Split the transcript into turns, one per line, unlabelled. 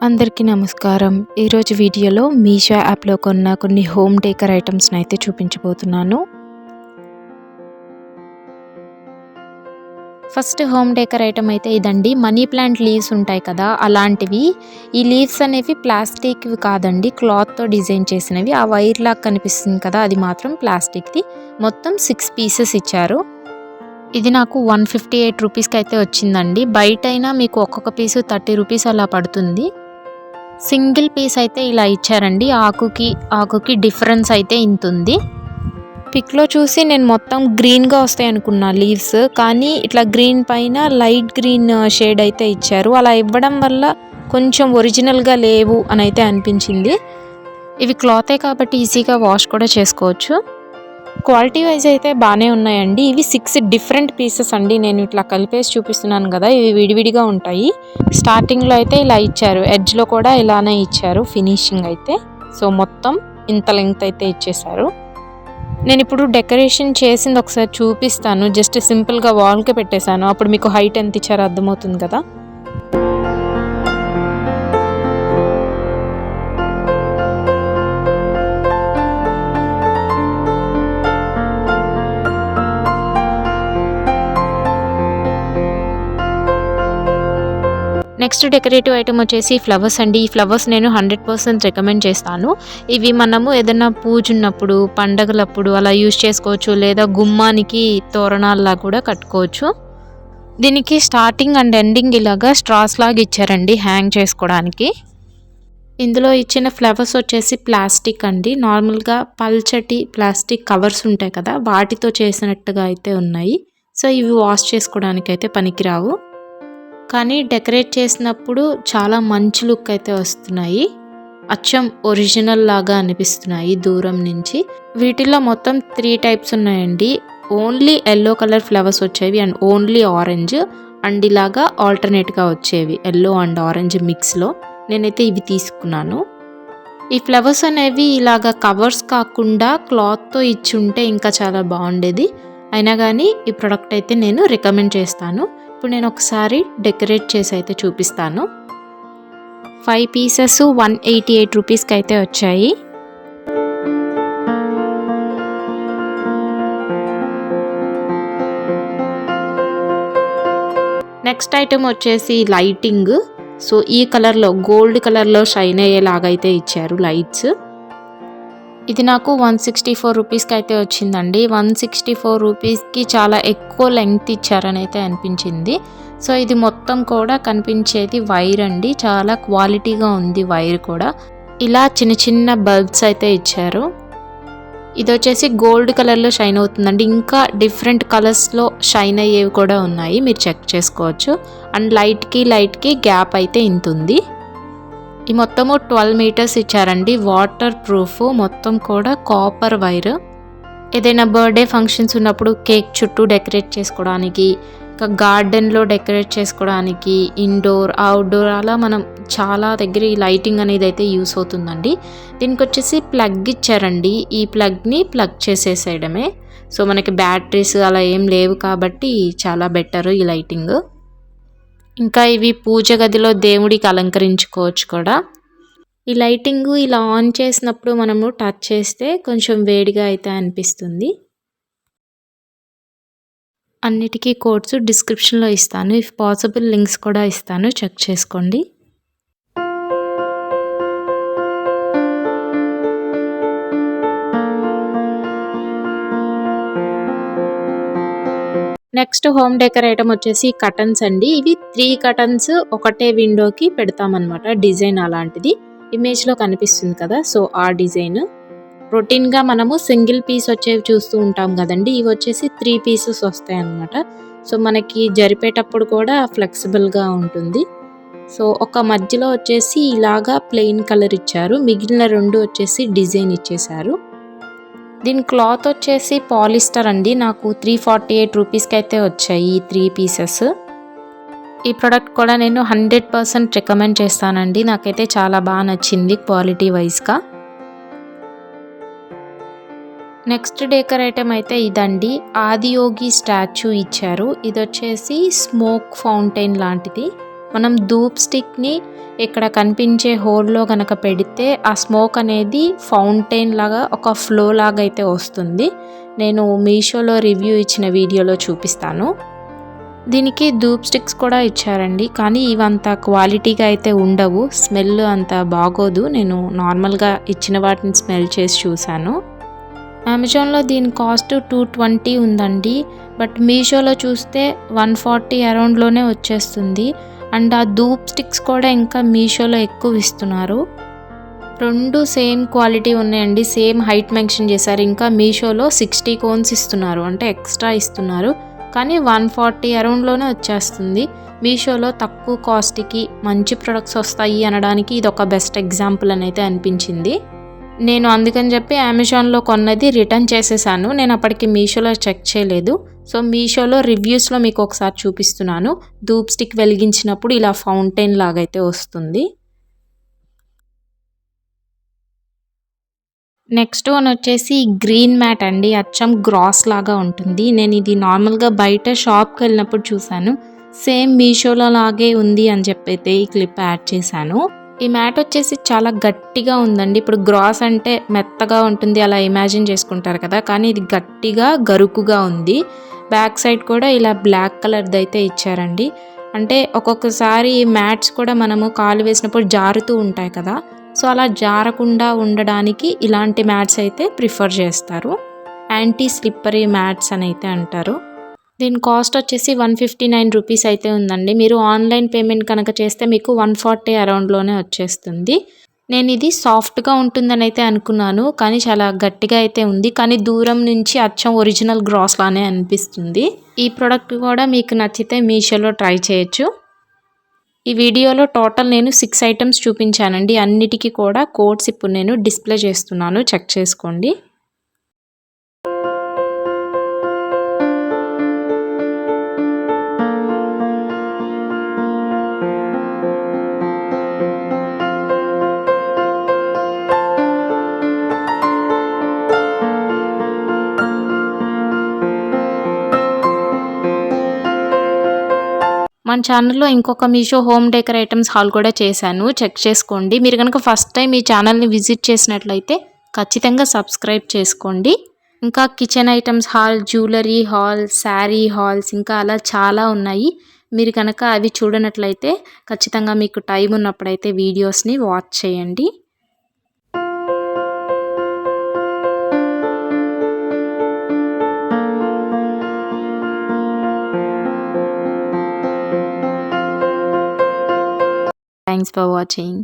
అందరికీ నమస్కారం. ఈరోజు వీడియోలో మీషో యాప్లో కొన్న కొన్ని హోమ్ డెకర్ ఐటమ్స్ని అయితే చూపించబోతున్నాను. ఫస్ట్ హోమ్ డెకర్ ఐటమ్ అయితే ఇదండి. మనీ ప్లాంట్ లీవ్స్ ఉంటాయి కదా, అలాంటివి. ఈ లీవ్స్ అనేవి ప్లాస్టిక్వి కాదండి, క్లాత్తో డిజైన్ చేసినవి. ఆ వైర్ లాగా కనిపిస్తుంది కదా, అది మాత్రం ప్లాస్టిక్ది. మొత్తం 6 పీసెస్ ఇచ్చారు. ఇది నాకు 158 రూపీస్కి అయితే వచ్చిందండి. బయట అయినా మీకు ఒక్కొక్క పీసు 30 రూపీస్ అలా పడుతుంది. సింగిల్ పీస్ అయితే ఇలా ఇచ్చారండి. ఆకుకి డిఫరెన్స్ అయితే ఇంతుంది. పిక్లో చూసి నేను మొత్తం గ్రీన్గా వస్తాయి అనుకున్నా లీవ్స్, కానీ ఇట్లా గ్రీన్ పైన లైట్ గ్రీన్ షేడ్ అయితే ఇచ్చారు. అలా ఇవ్వడం వల్ల కొంచెం ఒరిజినల్గా లేవు అని అయితే అనిపించింది. ఇవి క్లాతే కాబట్టి ఈజీగా వాష్ కూడా చేసుకోవచ్చు. క్వాలిటీ వైజ్ అయితే బాగానే ఉన్నాయండి. ఇవి 6 డిఫరెంట్ పీసెస్ అండి. నేను ఇట్లా కలిపేసి చూపిస్తున్నాను కదా, ఇవి విడివిడిగా ఉంటాయి. స్టార్టింగ్లో అయితే ఇలా ఇచ్చారు, ఎడ్జ్లో కూడా ఇలానే ఇచ్చారు ఫినిషింగ్ అయితే. సో మొత్తం ఇంత లెంగ్త్ అయితే ఇచ్చేసారు. నేను ఇప్పుడు డెకరేషన్ చేసింది ఒకసారి చూపిస్తాను. జస్ట్ సింపుల్గా వాల్కి పెట్టేశాను, అప్పుడు మీకు హైట్ ఎంత ఇచ్చారో అర్థమవుతుంది కదా. నెక్స్ట్ డెకరేటివ్ ఐటమ్ వచ్చేసి ఫ్లవర్స్ అండి. ఈ ఫ్లవర్స్ నేను 100% రికమెండ్ చేస్తాను. ఇవి మనము ఏదైనా పూజ ఉన్నప్పుడు, పండగలప్పుడు అలా యూజ్ చేసుకోవచ్చు, లేదా గుమ్మానికి తోరణాల్లా కూడా కట్టుకోవచ్చు. దీనికి స్టార్టింగ్ అండ్ ఎండింగ్ ఇలాగా స్ట్రాస్ లాగా ఇచ్చారండి హ్యాంగ్ చేసుకోవడానికి. ఇందులో ఇచ్చిన ఫ్లవర్స్ వచ్చేసి ప్లాస్టిక్ అండి. నార్మల్గా పల్చటి ప్లాస్టిక్ కవర్స్ ఉంటాయి కదా, వాటితో చేసినట్టుగా అయితే ఉన్నాయి. సో ఇవి వాష్ చేసుకోవడానికి అయితే పనికిరావు, కానీ డెకరేట్ చేసినప్పుడు చాలా మంచి లుక్ అయితే వస్తున్నాయి. అచ్చం ఒరిజినల్ లాగా అనిపిస్తున్నాయి దూరం నుంచి. వీటిల్లో మొత్తం 3 టైప్స్ ఉన్నాయండి. ఓన్లీ ఎల్లో కలర్ ఫ్లవర్స్ వచ్చేవి అండ్ ఓన్లీ ఆరెంజ్, అండ్ ఇలాగా ఆల్టర్నేట్గా వచ్చేవి ఎల్లో అండ్ ఆరెంజ్ మిక్స్లో. నేనైతే ఇవి తీసుకున్నాను. ఈ ఫ్లవర్స్ అనేవి ఇలాగా కవర్స్ కాకుండా క్లాత్తో ఇచ్చి ఉంటే ఇంకా చాలా బాగుండేది. అయినా కానీ ఈ ప్రోడక్ట్ అయితే నేను రికమెండ్ చేస్తాను. ఇప్పుడు నేను ఒకసారి డెకరేట్ చేసి అయితే చూపిస్తాను. 5 పీసెస్ 188 రూపీస్కి అయితే వచ్చాయి. నెక్స్ట్ ఐటమ్ వచ్చేసి లైటింగ్. సో ఈ కలర్లో, గోల్డ్ కలర్లో షైన్ అయ్యేలాగైతే ఇచ్చారు లైట్స్. ఇది నాకు 164 రూపీస్కి అయితే వచ్చిందండి. 164 రూపీస్కి చాలా ఎక్కువ లెంగ్త్ ఇచ్చారని అయితే అనిపించింది. సో ఇది మొత్తం కూడా కనిపించేది వైర్ అండి. చాలా క్వాలిటీగా ఉంది వైర్ కూడా. ఇలా చిన్న చిన్న బల్బ్స్ అయితే ఇచ్చారు. ఇది వచ్చేసి గోల్డ్ కలర్లో షైన్ అవుతుందండి. ఇంకా డిఫరెంట్ కలర్స్లో షైన్ అయ్యేవి కూడా ఉన్నాయి, మీరు చెక్ చేసుకోవచ్చు. అండ్ లైట్కి గ్యాప్ అయితే ఇంత ఉంది. ఈ మొత్తము 12 మీటర్స్ ఇచ్చారండి. వాటర్ ప్రూఫ్, మొత్తం కూడా కాపర్ వైర్. ఏదైనా బర్త్డే ఫంక్షన్స్ ఉన్నప్పుడు కేక్ చుట్టూ డెకరేట్ చేసుకోవడానికి, ఇంకా గార్డెన్లో డెకరేట్ చేసుకోవడానికి, ఇండోర్ అవుట్డోర్ అలా మనం చాలా దగ్గర ఈ లైటింగ్ అనేది అయితే యూస్ అవుతుందండి. దీనికి వచ్చేసి ప్లగ్ ఇచ్చారండి. ఈ ప్లగ్ని ప్లగ్ చేసేసేయడమే. సో మనకి బ్యాటరీస్ అలా ఏం లేవు కాబట్టి చాలా బెటర్ ఈ లైటింగ్. ఇంకా ఇవి పూజ గదిలో దేవుడికి అలంకరించుకోవచ్చు కూడా. ఈ లైటింగ్ ఇలా ఆన్ చేసినప్పుడు మనము టచ్ చేస్తే కొంచెం వేడిగా అయితే అనిపిస్తుంది. అన్నిటికీ కోడ్స్ డిస్క్రిప్షన్లో ఇస్తాను. ఇఫ్ పాసిబుల్ లింక్స్ కూడా ఇస్తాను, చెక్ చేసుకోండి. నెక్స్ట్ హోమ్ డెకర్ ఐటమ్ వచ్చేసి కటన్స్ అండి. ఇవి 3 కటన్స్ ఒకటే విండోకి పెడతామన్నమాట. డిజైన్ అలాంటిది ఇమేజ్లో కనిపిస్తుంది కదా, సో ఆ డిజైన్. రొటీన్గా మనము సింగిల్ పీస్ వచ్చేవి చూస్తూ ఉంటాం కదండి, ఇవి వచ్చేసి 3 పీసెస్ వస్తాయి అన్నమాట. సో మనకి జరిపేటప్పుడు కూడా ఫ్లెక్సిబుల్గా ఉంటుంది. సో ఒక మధ్యలో వచ్చేసి ఇలాగా ప్లెయిన్ కలర్ ఇచ్చారు, మిగిలిన 2 వచ్చేసి డిజైన్ ఇచ్చేసారు. దీని క్లాత్ వచ్చేసి పాలిస్టర్ అండి. నాకు 348 రూపీస్కి అయితే వచ్చాయి ఈ 3 పీసెస్. ఈ ప్రోడక్ట్ కూడా నేను 100% రికమెండ్ చేస్తానండి. నాకైతే చాలా బాగా నచ్చింది క్వాలిటీ వైజ్గా. నెక్స్ట్ డెకర్ ఐటమ్ అయితే ఇదండి. ఆదియోగి స్టాచ్యూ ఇచ్చారు. ఇది వచ్చేసి స్మోక్ ఫౌంటైన్ లాంటిది. మనం ధూప్ స్టిక్ని ఇక్కడ కనిపించే హోల్లో కనుక పెడితే ఆ స్మోక్ అనేది ఫౌంటైన్ లాగా ఒక ఫ్లో లాగా అయితే వస్తుంది. నేను మీషోలో రివ్యూ ఇచ్చిన వీడియోలో చూపిస్తాను. దీనికి ధూప్ స్టిక్స్ కూడా ఇచ్చారండి, కానీ ఇవంత క్వాలిటీగా అయితే ఉండవు, స్మెల్ అంత బాగోదు. నేను నార్మల్గా ఇచ్చిన వాటిని స్మెల్ చేసి చూశాను. అమెజాన్లో దీని కాస్ట్ 220 ఉందండి, బట్ మీషోలో చూస్తే 140 అరౌండ్లోనే వచ్చేస్తుంది. అండ్ ఆ ధూప్ స్టిక్స్ కూడా ఇంకా మీషోలో ఎక్కువ ఇస్తున్నారు. రెండు సేమ్ క్వాలిటీ ఉన్నాయండి, సేమ్ హైట్ మెన్షన్ చేశారు. ఇంకా మీషోలో 60 కోన్స్ ఇస్తున్నారు, అంటే ఎక్స్ట్రా ఇస్తున్నారు. కానీ 140 అరౌండ్లోనే వచ్చేస్తుంది. మీషోలో తక్కువ కాస్ట్కి మంచి ప్రొడక్ట్స్ వస్తాయి అనడానికి ఇది ఒక బెస్ట్ ఎగ్జాంపుల్ అని అయితే అనిపించింది. నేను అందుకని చెప్పి అమెజాన్లో కొన్నది రిటర్న్ చేసేసాను. నేను అప్పటికి మీషోలో చెక్ చేయలేదు. సో మీషోలో రివ్యూస్లో మీకు ఒకసారి చూపిస్తున్నాను. ధూప్ స్టిక్ వెలిగించినప్పుడు ఇలా ఫౌంటైన్ లాగైతే వస్తుంది. నెక్స్ట్ వన్ వచ్చేసి గ్రీన్ మ్యాట్ అండి, అచ్చం గ్రాస్ లాగా ఉంటుంది. నేను ఇది నార్మల్గా బయట షాప్కి వెళ్ళినప్పుడు చూశాను. సేమ్ మీషోలో లాగే ఉంది అని చెప్పైతే ఈ క్లిప్ యాడ్ చేశాను. ఈ మ్యాట్ వచ్చేసి చాలా గట్టిగా ఉందండి. ఇప్పుడు గ్రాస్ అంటే మెత్తగా ఉంటుంది అలా ఇమాజిన్ చేసుకుంటారు కదా, కానీ ఇది గట్టిగా గరుకుగా ఉంది. బ్యాక్ సైడ్ కూడా ఇలా బ్లాక్ కలర్ది అయితే ఇచ్చారండి. అంటే ఒక్కొక్కసారి మ్యాట్స్ కూడా మనము కాలు వేసినప్పుడు జారుతూ ఉంటాయి కదా, సో అలా జారకుండా ఉండడానికి ఇలాంటి మ్యాట్స్ అయితే ప్రిఫర్ చేస్తారు. యాంటీ స్లిప్పరీ మ్యాట్స్ అని అయితే అంటారు. దీని కాస్ట్ వచ్చేసి 159 రూపీస్ అయితే ఉందండి. మీరు ఆన్లైన్ పేమెంట్ కనుక చేస్తే మీకు 140 అరౌండ్లోనే వచ్చేస్తుంది. నేను ఇది సాఫ్ట్గా ఉంటుందని అయితే అనుకున్నాను, కానీ చాలా గట్టిగా అయితే ఉంది. కానీ దూరం నుంచి అచ్చం ఒరిజినల్ గ్రాస్ లానే అనిపిస్తుంది. ఈ ప్రోడక్ట్ కూడా మీకు నచ్చితే మీషోలో ట్రై చేయొచ్చు. ఈ వీడియోలో టోటల్ నేను 6 ఐటమ్స్ చూపించానండి. అన్నిటికీ కూడా కోడ్స్ ఇప్పుడు నేను డిస్ప్లే చేస్తున్నాను, చెక్ చేసుకోండి. మన ఛానల్లో ఇంకొక Meesho home decor items hall కూడా చేశాను, చెక్ చేసుకోండి. మీరు కనుక ఫస్ట్ టైం ఈ ఛానల్ని విజిట్ చేసినట్లయితే ఖచ్చితంగా సబ్స్క్రైబ్ చేసుకోండి. ఇంకా kitchen items hall, jewellery hall, sari halls ఇంకా అలా చాలా ఉన్నాయి. మీరు కనుక అవి చూడనట్లయితే ఖచ్చితంగా మీకు టైం ఉన్నప్పుడైతే వీడియోస్ని వాచ్ చేయండి. Thanks for watching.